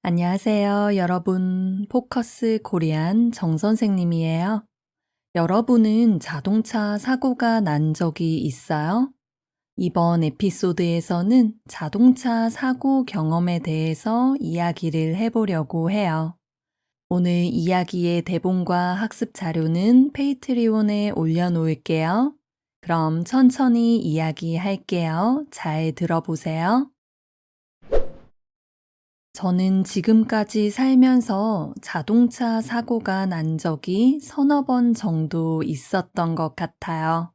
안녕하세요, 여러분. 포커스 코리안 정 선생님이에요. 여러분은 자동차 사고가 난 적이 있어요? 이번 에피소드에서는 자동차 사고 경험에 대해서 이야기를 해보려고 해요. 오늘 이야기의 대본과 학습 자료는 페이트리온에 올려놓을게요. 그럼 천천히 이야기할게요. 잘 들어보세요. 저는 지금까지 살면서 자동차 사고가 난 적이 서너 번 정도 있었던 것 같아요.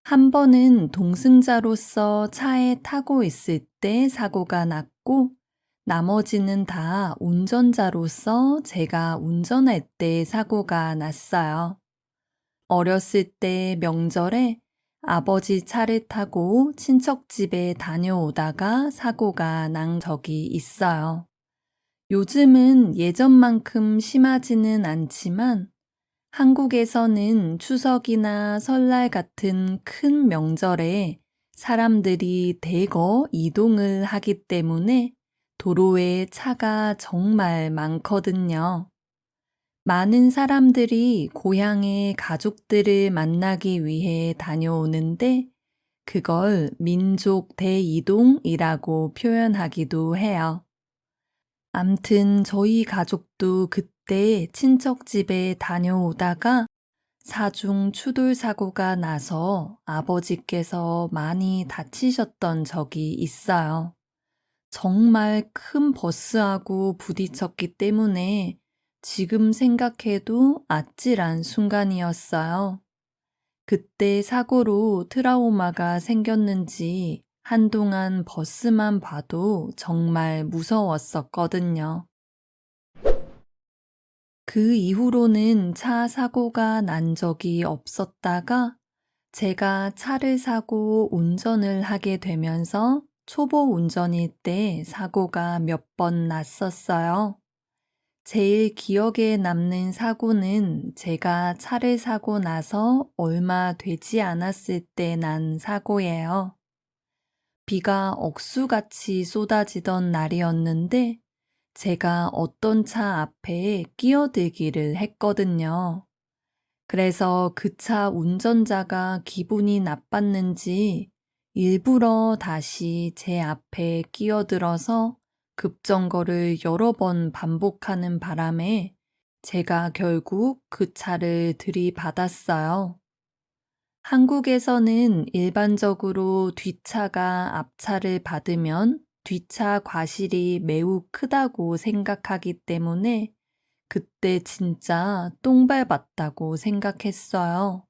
한 번은 동승자로서 차에 타고 있을 때 사고가 났고, 나머지는 다 운전자로서 제가 운전할 때 사고가 났어요. 어렸을 때 명절에 아버지 차를 타고 친척 집에 다녀오다가 사고가 난 적이 있어요. 요즘은 예전만큼 심하지는 않지만 한국에서는 추석이나 설날 같은 큰 명절에 사람들이 대거 이동을 하기 때문에 도로에 차가 정말 많거든요. 많은 사람들이 고향의 가족들을 만나기 위해 다녀오는데 그걸 민족 대이동이라고 표현하기도 해요. 암튼 저희 가족도 그때 친척 집에 다녀오다가 사중 추돌 사고가 나서 아버지께서 많이 다치셨던 적이 있어요. 정말 큰 버스하고 부딪혔기 때문에 지금 생각해도 아찔한 순간이었어요. 그때 사고로 트라우마가 생겼는지 한동안 버스만 봐도 정말 무서웠었거든요. 그 이후로는 차 사고가 난 적이 없었다가 제가 차를 사고 운전을 하게 되면서 초보 운전일 때 사고가 몇 번 났었어요. 제일 기억에 남는 사고는 제가 차를 사고 나서 얼마 되지 않았을 때 난 사고예요. 비가 억수같이 쏟아지던 날이었는데 제가 어떤 차 앞에 끼어들기를 했거든요. 그래서 그 차 운전자가 기분이 나빴는지 일부러 다시 제 앞에 끼어들어서 급정거를 여러 번 반복하는 바람에 제가 결국 그 차를 들이받았어요. 한국에서는 일반적으로 뒷차가 앞차를 받으면 뒷차 과실이 매우 크다고 생각하기 때문에 그때 진짜 똥 밟았다고 생각했어요.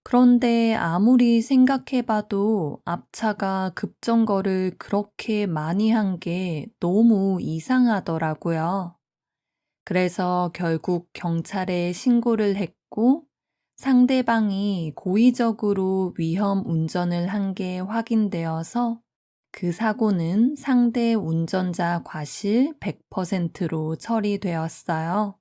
그런데 아무리 생각해봐도 앞차가 급정거를 그렇게 많이 한 게 너무 이상하더라고요. 그래서 결국 경찰에 신고를 했고 상대방이 고의적으로 위험 운전을 한 게 확인되어서 그 사고는 상대 운전자 과실 100%로 처리되었어요.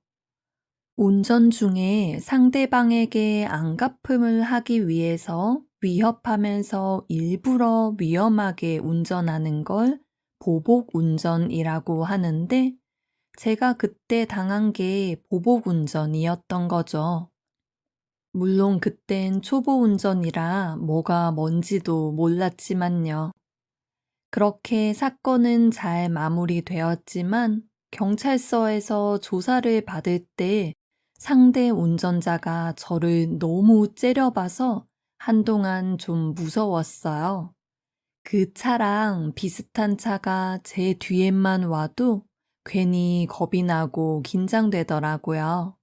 운전 중에 상대방에게 안갚음을 하기 위해서 위협하면서 일부러 위험하게 운전하는 걸 보복 운전이라고 하는데 제가 그때 당한 게 보복 운전이었던 거죠. 물론 그땐 초보 운전이라 뭐가 뭔지도 몰랐지만요. 그렇게 사건은 잘 마무리되었지만 경찰서에서 조사를 받을 때 상대 운전자가 저를 너무 째려봐서 한동안 좀 무서웠어요. 그 차랑 비슷한 차가 제 뒤에만 와도 괜히 겁이 나고 긴장되더라고요.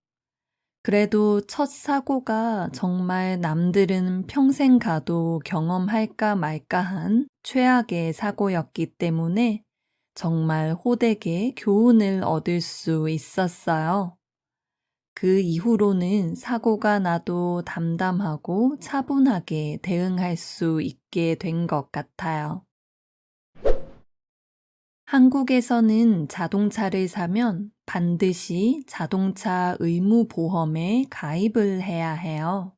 그래도 첫 사고가 정말 남들은 평생 가도 경험할까 말까한 최악의 사고였기 때문에 정말 호되게 교훈을 얻을 수 있었어요. 그 이후로는 사고가 나도 담담하고 차분하게 대응할 수 있게 된 것 같아요. 한국에서는 자동차를 사면 반드시 자동차 의무보험에 가입을 해야 해요.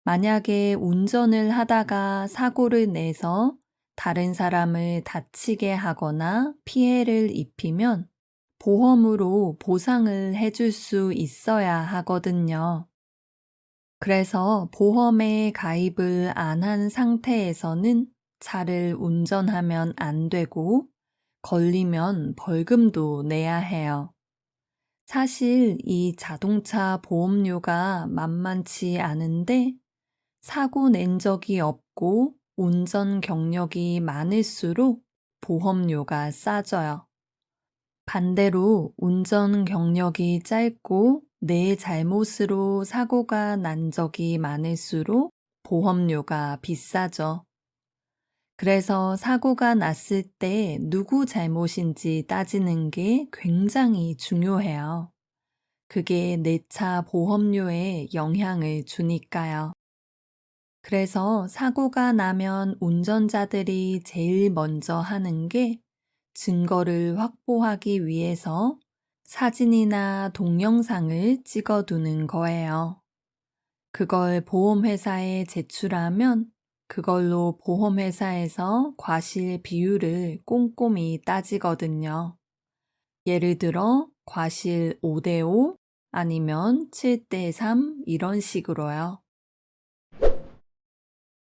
만약에 운전을 하다가 사고를 내서 다른 사람을 다치게 하거나 피해를 입히면 보험으로 보상을 해줄 수 있어야 하거든요. 그래서 보험에 가입을 안 한 상태에서는 차를 운전하면 안 되고 걸리면 벌금도 내야 해요. 사실 이 자동차 보험료가 만만치 않은데 사고 낸 적이 없고 운전 경력이 많을수록 보험료가 싸져요. 반대로 운전 경력이 짧고 내 잘못으로 사고가 난 적이 많을수록 보험료가 비싸죠. 그래서 사고가 났을 때 누구 잘못인지 따지는 게 굉장히 중요해요. 그게 내 차 보험료에 영향을 주니까요. 그래서 사고가 나면 운전자들이 제일 먼저 하는 게 증거를 확보하기 위해서 사진이나 동영상을 찍어두는 거예요. 그걸 보험회사에 제출하면 그걸로 보험회사에서 과실 비율을 꼼꼼히 따지거든요. 예를 들어 과실 5대5 아니면 7대3 이런 식으로요.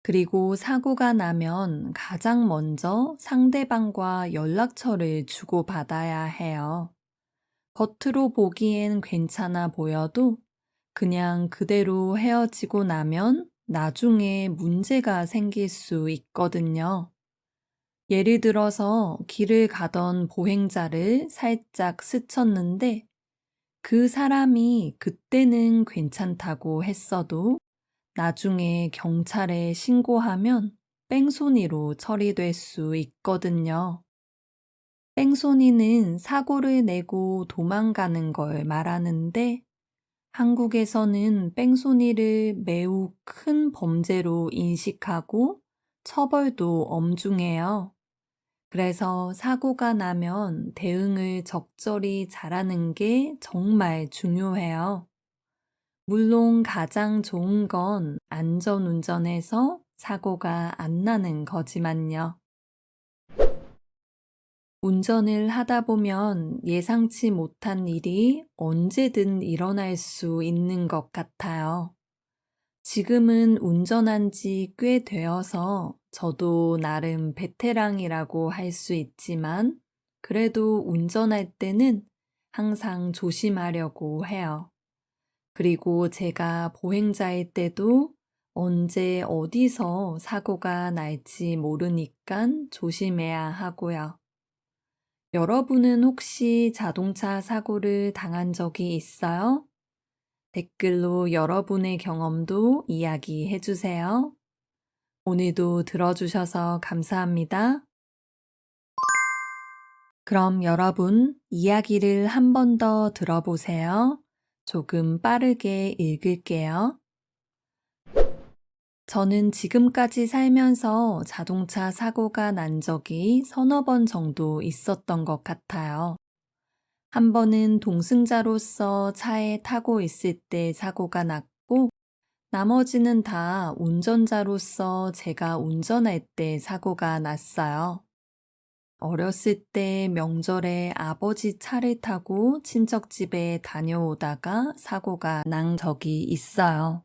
그리고 사고가 나면 가장 먼저 상대방과 연락처를 주고받아야 해요. 겉으로 보기엔 괜찮아 보여도 그냥 그대로 헤어지고 나면 나중에 문제가 생길 수 있거든요. 예를 들어서 길을 가던 보행자를 살짝 스쳤는데 그 사람이 그때는 괜찮다고 했어도 나중에 경찰에 신고하면 뺑소니로 처리될 수 있거든요. 뺑소니는 사고를 내고 도망가는 걸 말하는데 한국에서는 뺑소니를 매우 큰 범죄로 인식하고 처벌도 엄중해요. 그래서 사고가 나면 대응을 적절히 잘하는 게 정말 중요해요. 물론 가장 좋은 건 안전운전해서 사고가 안 나는 거지만요. 운전을 하다 보면 예상치 못한 일이 언제든 일어날 수 있는 것 같아요. 지금은 운전한 지 꽤 되어서 저도 나름 베테랑이라고 할 수 있지만 그래도 운전할 때는 항상 조심하려고 해요. 그리고 제가 보행자일 때도 언제 어디서 사고가 날지 모르니깐 조심해야 하고요. 여러분은 혹시 자동차 사고를 당한 적이 있어요? 댓글로 여러분의 경험도 이야기해 주세요. 오늘도 들어주셔서 감사합니다. 그럼 여러분, 이야기를 한 번 더 들어보세요. 조금 빠르게 읽을게요. 저는 지금까지 살면서 자동차 사고가 난 적이 서너 번 정도 있었던 것 같아요. 한 번은 동승자로서 차에 타고 있을 때 사고가 났고, 나머지는 다 운전자로서 제가 운전할 때 사고가 났어요. 어렸을 때 명절에 아버지 차를 타고 친척집에 다녀오다가 사고가 난 적이 있어요.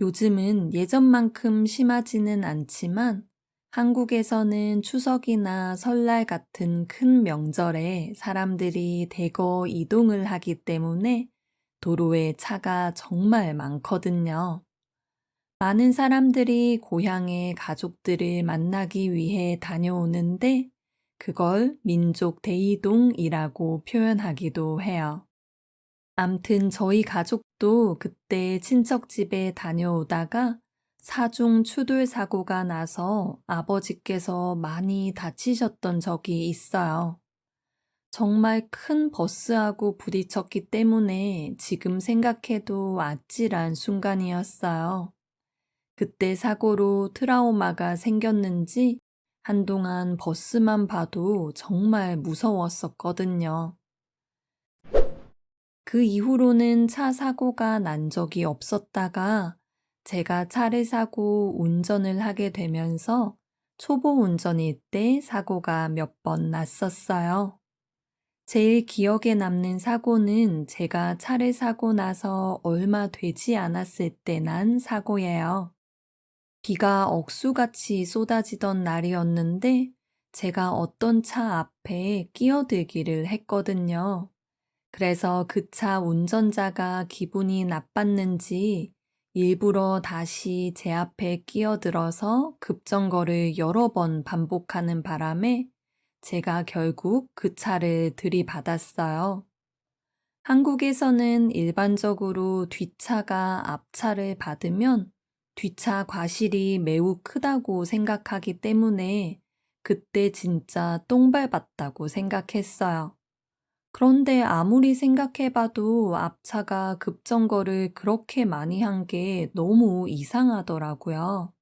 요즘은 예전만큼 심하지는 않지만 한국에서는 추석이나 설날 같은 큰 명절에 사람들이 대거 이동을 하기 때문에 도로에 차가 정말 많거든요. 많은 사람들이 고향의 가족들을 만나기 위해 다녀오는데 그걸 민족 대이동이라고 표현하기도 해요. 암튼 저희 가족도 그때 친척집에 다녀오다가 사중 추돌 사고가 나서 아버지께서 많이 다치셨던 적이 있어요. 정말 큰 버스하고 부딪혔기 때문에 지금 생각해도 아찔한 순간이었어요. 그때 사고로 트라우마가 생겼는지 한동안 버스만 봐도 정말 무서웠었거든요. 그 이후로는 차 사고가 난 적이 없었다가 제가 차를 사고 운전을 하게 되면서 초보 운전일 때 사고가 몇 번 났었어요. 제일 기억에 남는 사고는 제가 차를 사고 나서 얼마 되지 않았을 때 난 사고예요. 비가 억수같이 쏟아지던 날이었는데 제가 어떤 차 앞에 끼어들기를 했거든요. 그래서 그 차 운전자가 기분이 나빴는지 일부러 다시 제 앞에 끼어들어서 급정거를 여러 번 반복하는 바람에 제가 결국 그 차를 들이받았어요. 한국에서는 일반적으로 뒷차가 앞차를 받으면 뒷차 과실이 매우 크다고 생각하기 때문에 그때 진짜 똥 밟았다고 생각했어요. 그런데 아무리 생각해봐도 앞차가 급정거를 그렇게 많이 한 게 너무 이상하더라고요.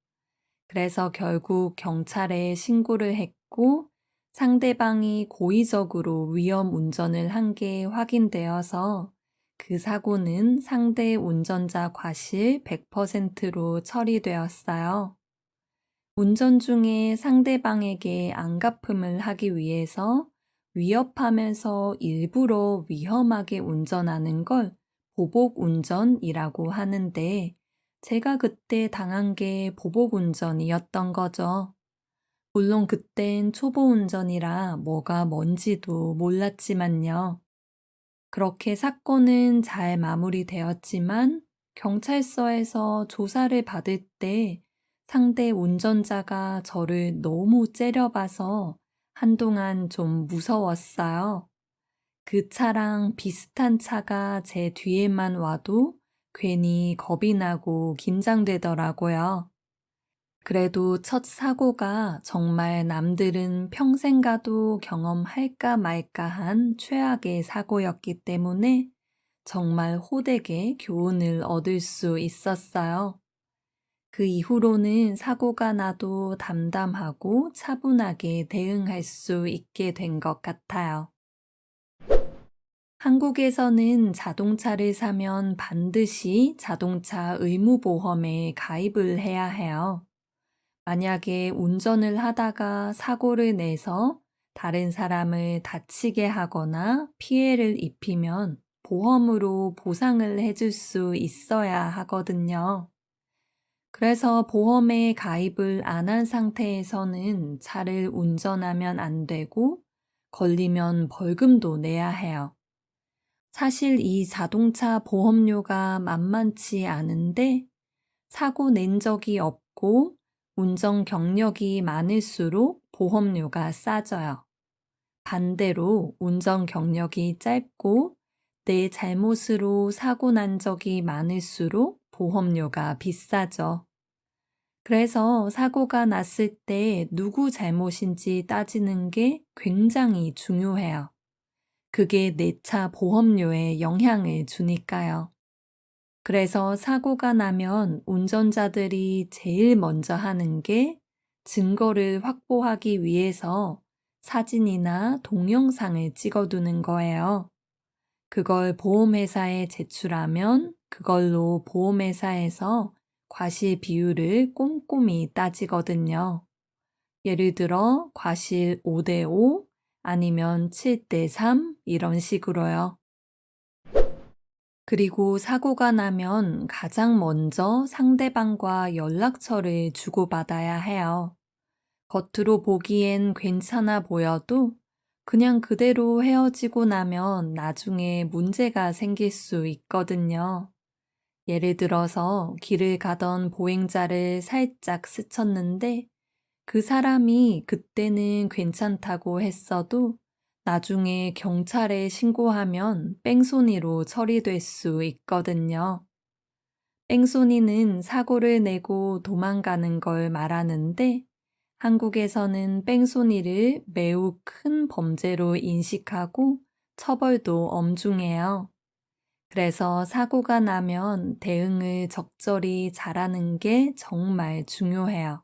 그래서 결국 경찰에 신고를 했고 상대방이 고의적으로 위험 운전을 한 게 확인되어서 그 사고는 상대 운전자 과실 100%로 처리되었어요. 운전 중에 상대방에게 안갚음을 하기 위해서 위협하면서 일부러 위험하게 운전하는 걸 보복 운전이라고 하는데 제가 그때 당한 게 보복 운전이었던 거죠. 물론 그땐 초보 운전이라 뭐가 뭔지도 몰랐지만요. 그렇게 사건은 잘 마무리되었지만 경찰서에서 조사를 받을 때 상대 운전자가 저를 너무 째려봐서 한동안 좀 무서웠어요. 그 차랑 비슷한 차가 제 뒤에만 와도 괜히 겁이 나고 긴장되더라고요. 그래도 첫 사고가 정말 남들은 평생 가도 경험할까 말까 한 최악의 사고였기 때문에 정말 호되게 교훈을 얻을 수 있었어요. 그 이후로는 사고가 나도 담담하고 차분하게 대응할 수 있게 된 것 같아요. 한국에서는 자동차를 사면 반드시 자동차 의무보험에 가입을 해야 해요. 만약에 운전을 하다가 사고를 내서 다른 사람을 다치게 하거나 피해를 입히면 보험으로 보상을 해줄 수 있어야 하거든요. 그래서 보험에 가입을 안 한 상태에서는 차를 운전하면 안 되고 걸리면 벌금도 내야 해요. 사실 이 자동차 보험료가 만만치 않은데 사고 낸 적이 없고 운전 경력이 많을수록 보험료가 싸져요. 반대로 운전 경력이 짧고 내 잘못으로 사고 난 적이 많을수록 보험료가 비싸죠. 그래서 사고가 났을 때 누구 잘못인지 따지는 게 굉장히 중요해요. 그게 내 차 보험료에 영향을 주니까요. 그래서 사고가 나면 운전자들이 제일 먼저 하는 게 증거를 확보하기 위해서 사진이나 동영상을 찍어두는 거예요. 그걸 보험회사에 제출하면 그걸로 보험회사에서 과실 비율을 꼼꼼히 따지거든요. 예를 들어 과실 5대5 아니면 7대3 이런 식으로요. 그리고 사고가 나면 가장 먼저 상대방과 연락처를 주고받아야 해요. 겉으로 보기엔 괜찮아 보여도 그냥 그대로 헤어지고 나면 나중에 문제가 생길 수 있거든요. 예를 들어서 길을 가던 보행자를 살짝 스쳤는데 그 사람이 그때는 괜찮다고 했어도 나중에 경찰에 신고하면 뺑소니로 처리될 수 있거든요. 뺑소니는 사고를 내고 도망가는 걸 말하는데 한국에서는 뺑소니를 매우 큰 범죄로 인식하고 처벌도 엄중해요. 그래서 사고가 나면 대응을 적절히 잘하는 게 정말 중요해요.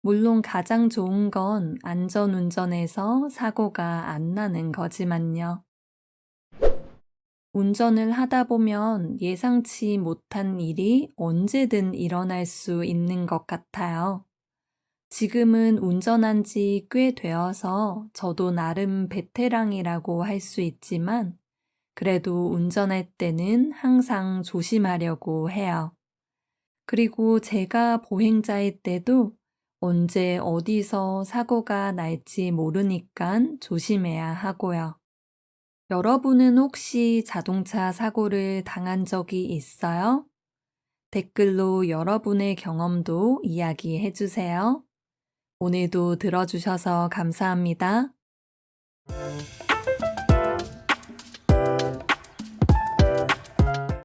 물론 가장 좋은 건 안전운전에서 사고가 안 나는 거지만요. 운전을 하다 보면 예상치 못한 일이 언제든 일어날 수 있는 것 같아요. 지금은 운전한 지 꽤 되어서 저도 나름 베테랑이라고 할 수 있지만 그래도 운전할 때는 항상 조심하려고 해요. 그리고 제가 보행자일 때도 언제 어디서 사고가 날지 모르니깐 조심해야 하고요. 여러분은 혹시 자동차 사고를 당한 적이 있어요? 댓글로 여러분의 경험도 이야기해 주세요. 오늘도 들어주셔서 감사합니다.